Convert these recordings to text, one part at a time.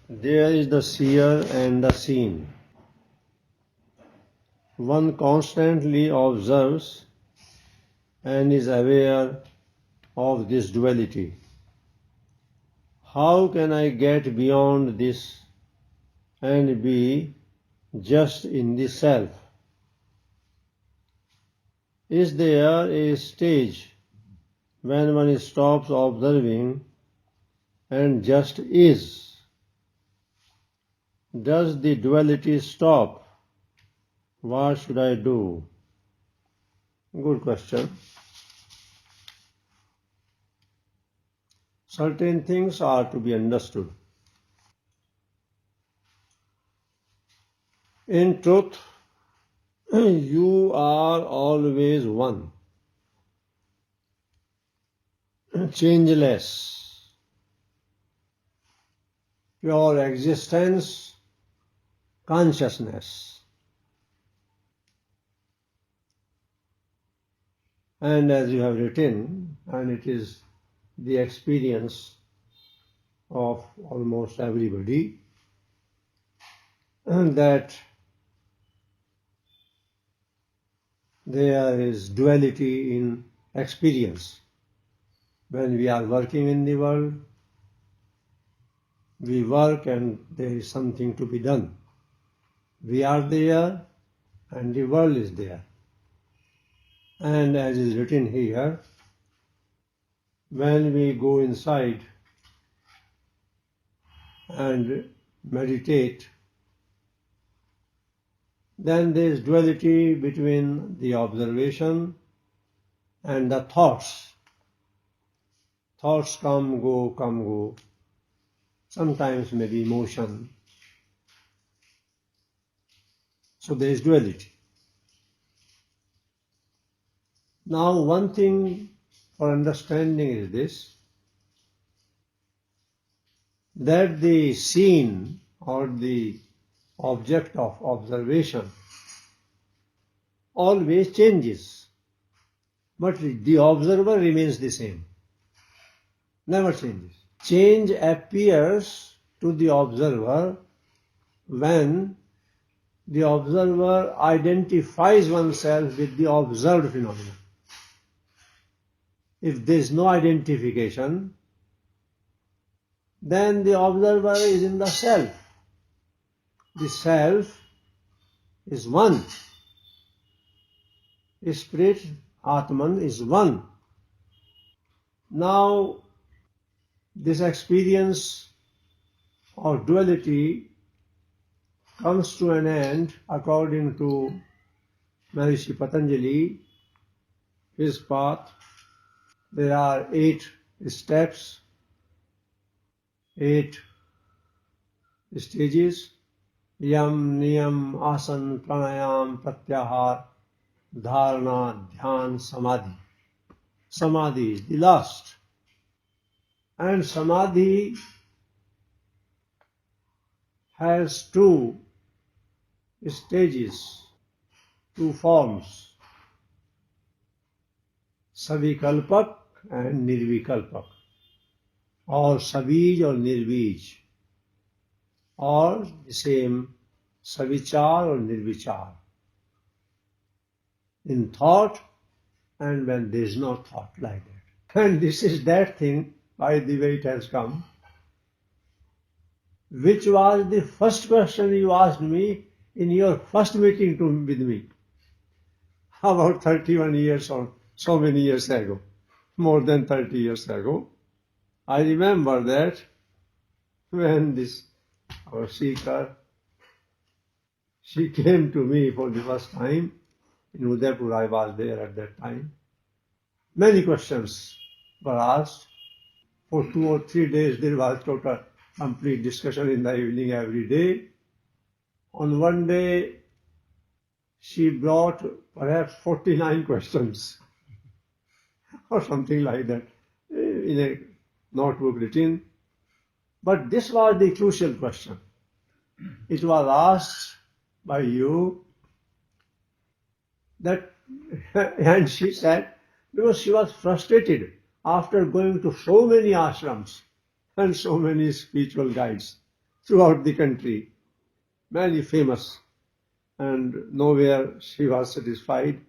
There is the seer and the seen. One constantly observes and is aware of this duality. How can I get beyond this and be just in the self? Is there a stage when one stops observing and just is? Does the duality stop? What should I do? Good question. Certain things are to be understood. In truth, you are always one, changeless. Your existence, consciousness. And as you have written, and it is the experience of almost everybody, that there is duality in experience. When we are working in the world, we work and there is something to be done. We are there and the world is there. And as is written here, when we go inside and meditate, then there is duality between the observation and the thoughts. Thoughts come, go. Sometimes maybe emotion. So there is duality. Now one thing for understanding is this, that the scene or the object of observation always changes, but the observer remains the same, never changes. Change appears to the observer when the observer identifies oneself with the observed phenomenon. If there is no identification, then the observer is in the self. The self is one. Spirit, Atman, is one. Now, this experience of duality comes to an end according to Maharishi Patanjali, his path. There are 8 steps, 8 stages: Yam, Niyam, Asan, Pranayam, Pratyahar, Dharana, Dhyan, Samadhi. Samadhi is the last. And Samadhi has 2 stages, 2 forms: Savikalpak and Nirvikalpak, or Sabij or Nirvij, or the same Savichar or Nirvichar, in thought and when there is no thought, like that. And this is that thing, by the way it has come, which was the first question you asked me in your first meeting with me, about 31 years or so many years ago, more than 30 years ago. I remember that when our seeker, she came to me for the first time. In Udaipur, I was there at that time. Many questions were asked. For 2 or 3 days there was total complete discussion in the evening every day. On one day she brought perhaps 49 questions or something like that in a notebook written. But this was the crucial question. It was asked by you that, and she said, because she was frustrated after going to so many ashrams and so many spiritual guides. throughout the country, many famous, and nowhere she was satisfied.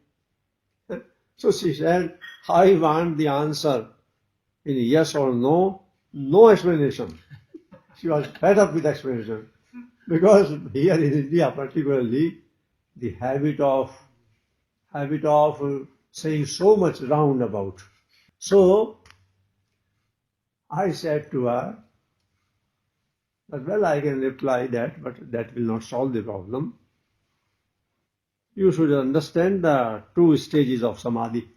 So she said, I want the answer in yes or no, no explanation. She was fed up with explanation. Because here in India particularly, the habit of saying so much roundabout. So I said to her that, well, I can reply that, but that will not solve the problem. You should understand the two stages of samadhi.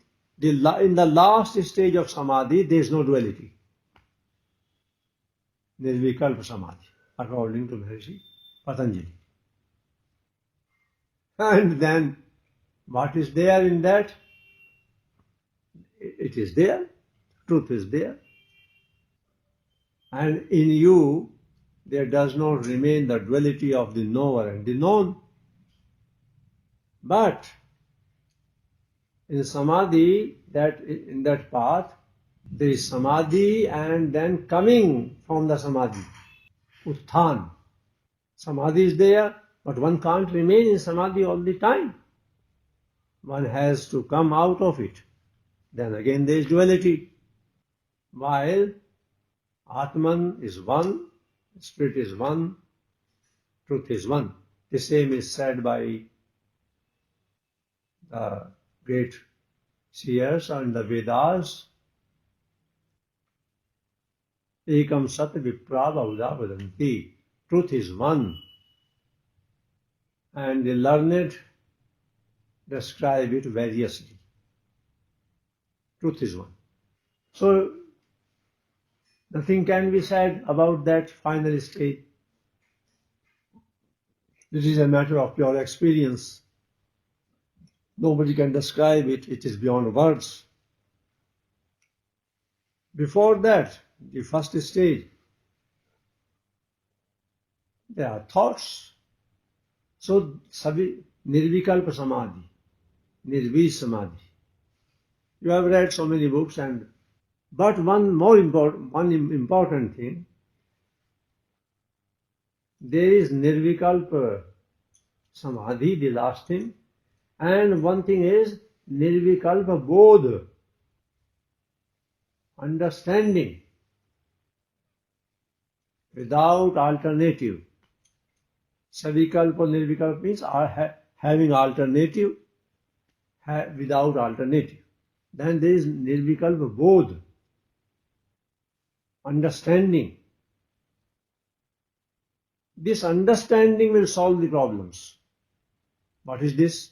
In the last stage of samadhi, there is no duality. Nirvikalpa samadhi, according to Maharishi Patanjali. And then, what is there in that? It is there. Truth is there. And in you, there does not remain the duality of the knower and the known. But in samadhi, in that path, there is samadhi and then coming from the samadhi, utthan. Samadhi is there, but one can't remain in samadhi all the time. One has to come out of it. Then again there is duality. While Atman is one, Spirit is one, truth is one. The same is said by the great seers and the Vedas. Ekam sat vipra bahuda vadanti. Truth is one. And the learned describe it variously. Truth is one. So, nothing can be said about that final state. This is a matter of pure experience. Nobody can describe it. It is beyond words. Before that, the first stage, there are thoughts. So, nirvikalpa samadhi, nirvij samadhi. You have read so many books, but one important thing, there is nirvikalpa samadhi, the last thing, and one thing is nirvikalpa bodh, understanding without alternative. Savikalpa, nirvikalpa means having alternative without alternative. Then there is nirvikalpa bodh, understanding. This understanding will solve the problems. What is this?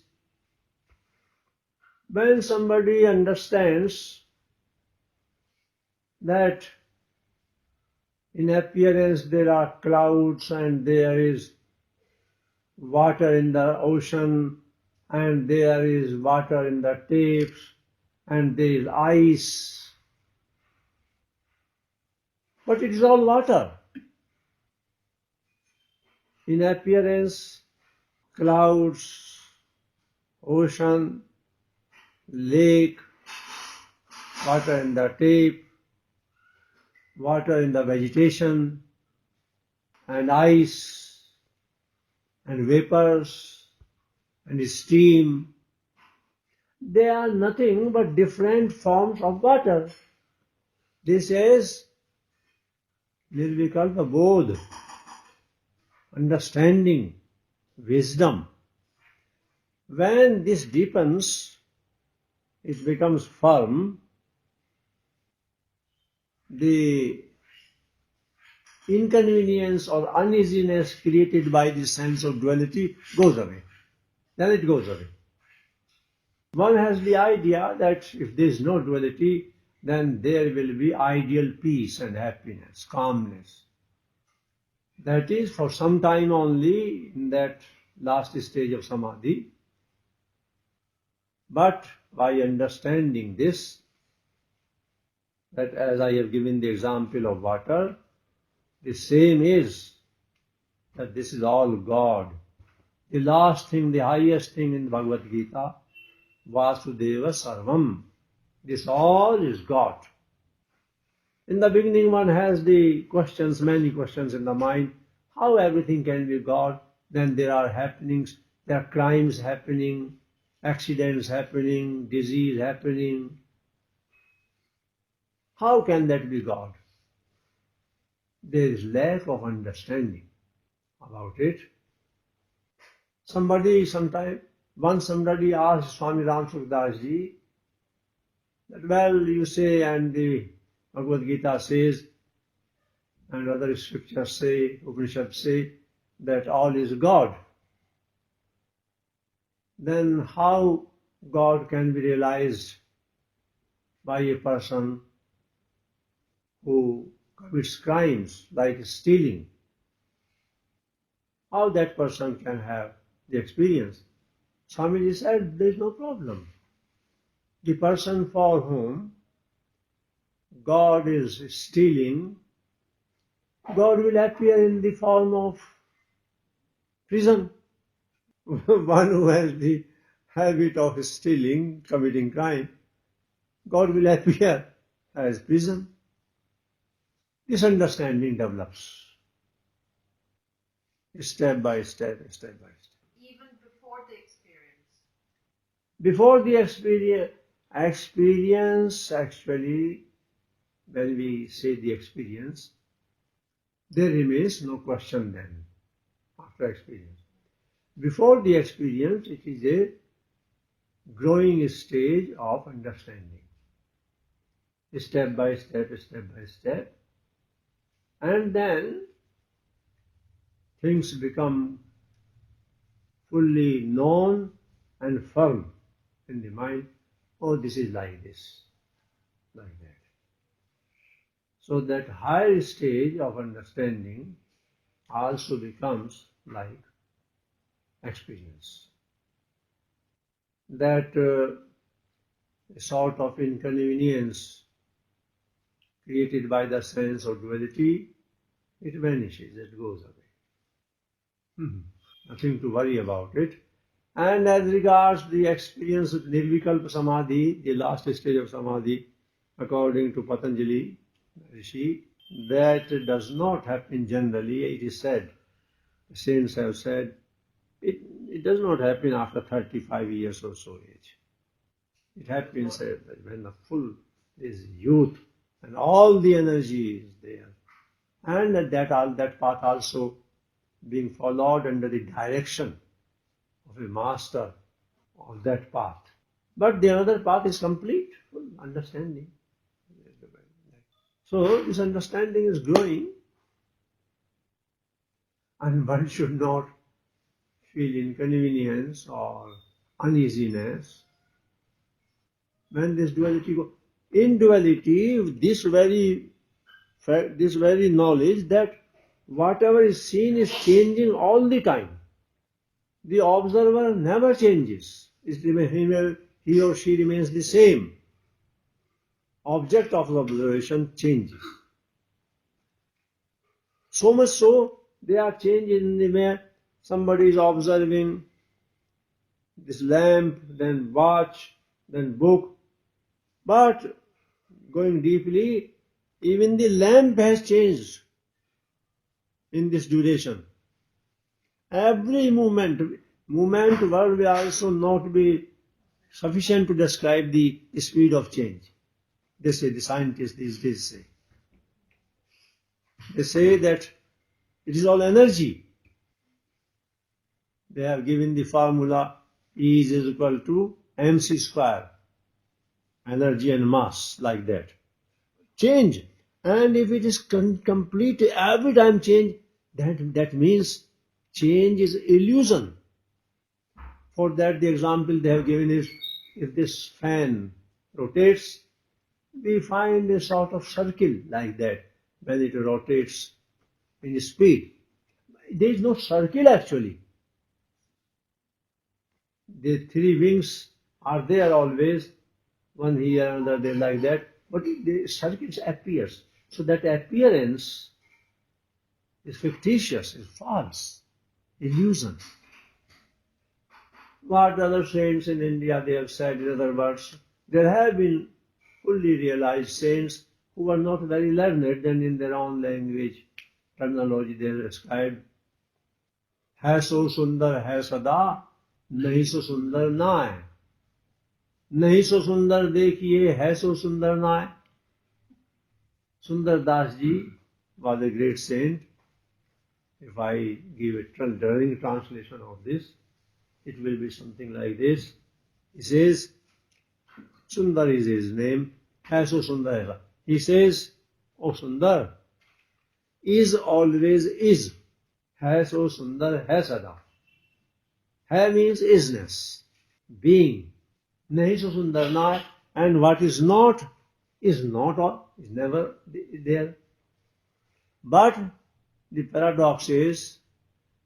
When somebody understands that in appearance there are clouds and there is water in the ocean and there is water in the tapes and there is ice, but it is all water. In appearance, clouds, ocean, lake, water in the tape, water in the vegetation, and ice, and vapors, and steam. They are nothing but different forms of water. This is nirvikalpa bodh, understanding, wisdom. When this deepens, it becomes firm, the inconvenience or uneasiness created by the sense of duality goes away. Then it goes away. One has the idea that if there is no duality, then there will be ideal peace and happiness, calmness. That is for some time only in that last stage of samadhi. But by understanding this, that as I have given the example of water, the same is that this is all God. The last thing, the highest thing in Bhagavad Gita, Vasudeva Sarvam. This all is God. In the beginning one has the questions, many questions in the mind. how everything can be God? Then there are happenings, there are crimes happening, accidents happening, disease happening. How can that be God? There is lack of understanding about it. Once somebody asked Swami Ram Sukdas Ji that, well, you say, and the Bhagavad Gita says, and other scriptures say, Upanishads say, that all is God. Then how God can be realized by a person who commits crimes like stealing? How that person can have the experience? Swamiji said, there is no problem. The person for whom God is stealing, God will appear in the form of prison. One who has the habit of stealing, committing crime, God will appear as prison. This understanding develops step by step, step by step. Even before the experience. Before the experience actually, when we say the experience, there remains no question then, after experience. Before the experience, it is a growing stage of understanding. Step by step, step by step. And then things become fully known and firm in the mind. Oh, this is like this, like that. So that higher stage of understanding also becomes like experience. That sort of inconvenience created by the sense of duality, it vanishes, it goes away. Nothing to worry about it. And as regards the experience of Nirvikalpa Samadhi, the last stage of Samadhi, according to Patanjali Rishi, that does not happen generally. It is said, the saints have said, it does not happen after 35 years or so age. It happens when the full is youth and all the energy is there. And that path also being followed under the direction of a master of that path. But the other path is complete, full understanding. So this understanding is growing, and one should not feel inconvenience or uneasiness when this duality goes. In duality, this very knowledge that whatever is seen is changing all the time. The observer never changes. He or she remains the same. Object of observation changes. So much so, they are changing in the way somebody is observing this lamp, then watch, then book. But going deeply, even the lamp has changed in this duration. Every movement word will also not be sufficient to describe the speed of change. They say, the scientists these days say. They say that it is all energy. They have given the formula E is equal to mc square. Energy and mass, like that. Change. And if it is complete, every time change, that means change is illusion. For that, the example they have given is, if this fan rotates, we find a sort of circle like that when it rotates in speed. There is no circle actually. The three wings are there always, one here, another there, like that, but the circle appears. So that appearance is fictitious, is false, illusion. What other saints in India they have said, in other words, there have been fully realized saints who are not very learned, and in their own language, terminology they have described, है सो सुंदर है सदा, नहीं सो सुंदर नाय। नहीं सो सुंदर देखिए, है सो सुंदर नाय. Sundar Das ji was a great saint. If I give a learning translation of this, it will be something like this. He says, Sundar is his name. Hai so Sundar hai. He says, O Sundar, is always is. Hai so Sundar hai sada. Hai means isness, being. Nahi so Sundar na. And what is not is never there. But the paradox is,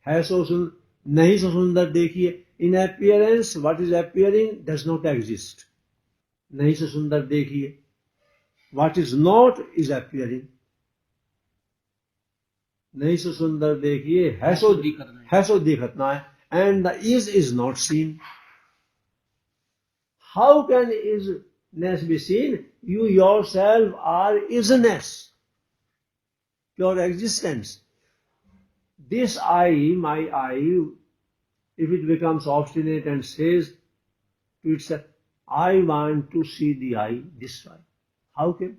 है सो सुंदर, नहीं सो सुंदर देखिए. In appearance, what is appearing does not exist. नहीं सो सुंदर देखिए. What is not is appearing. नहीं सो सुंदर देखिए, है सो दिखत ना है. And the is not seen. How can isness be seen? You yourself are isness, your existence. This I, my I, if it becomes obstinate and says to itself, I want to see the I this way. How can?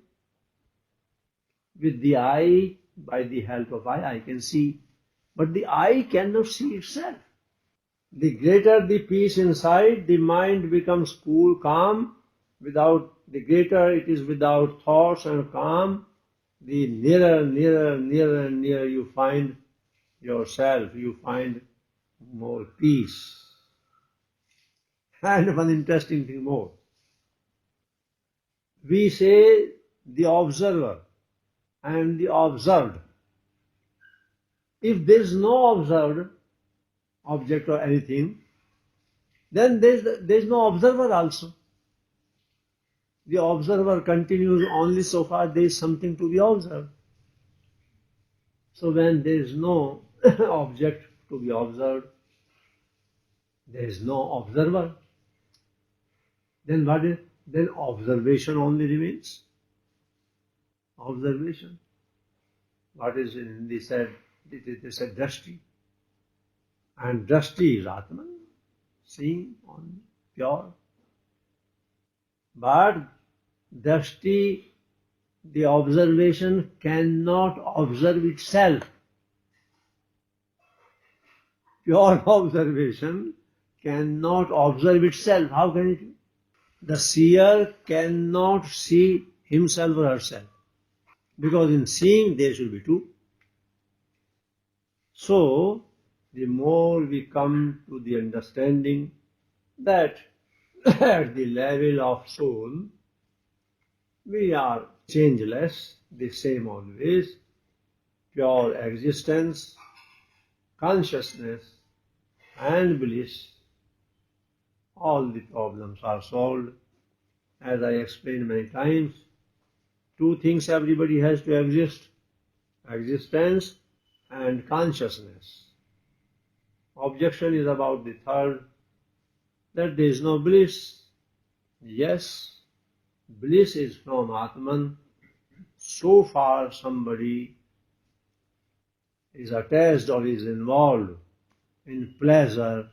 With the I, by the help of I can see. But the I cannot see itself. The greater the peace inside, the mind becomes cool, calm. The greater it is without thoughts and calm, the nearer you find yourself, you find more peace. And one interesting thing more. We say the observer and the observed. If there is no observed object or anything, then there is no observer also. The observer continues only so far there is something to be observed. So when there is no object to be observed, there is no observer. Then what is? Then observation only remains. Observation. What is in Hindi said? They said drashti. And drashti is Atman, seeing only, pure. But drashti, the observation cannot observe itself. Pure observation cannot observe itself. How can it be? The seer cannot see himself or herself. Because in seeing there should be two. So, the more we come to the understanding that at the level of soul, we are changeless, the same always, pure existence, consciousness, and bliss, all the problems are solved. As I explained many times, two things everybody has to exist: existence and consciousness. Objection is about the third, that there is no bliss. Yes, bliss is from Atman. So far somebody is attached or is involved in pleasure,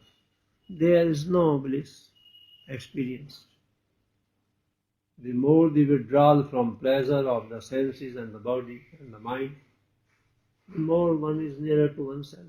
there is no bliss experienced. The more the withdrawal from pleasure of the senses and the body and the mind, the more one is nearer to oneself.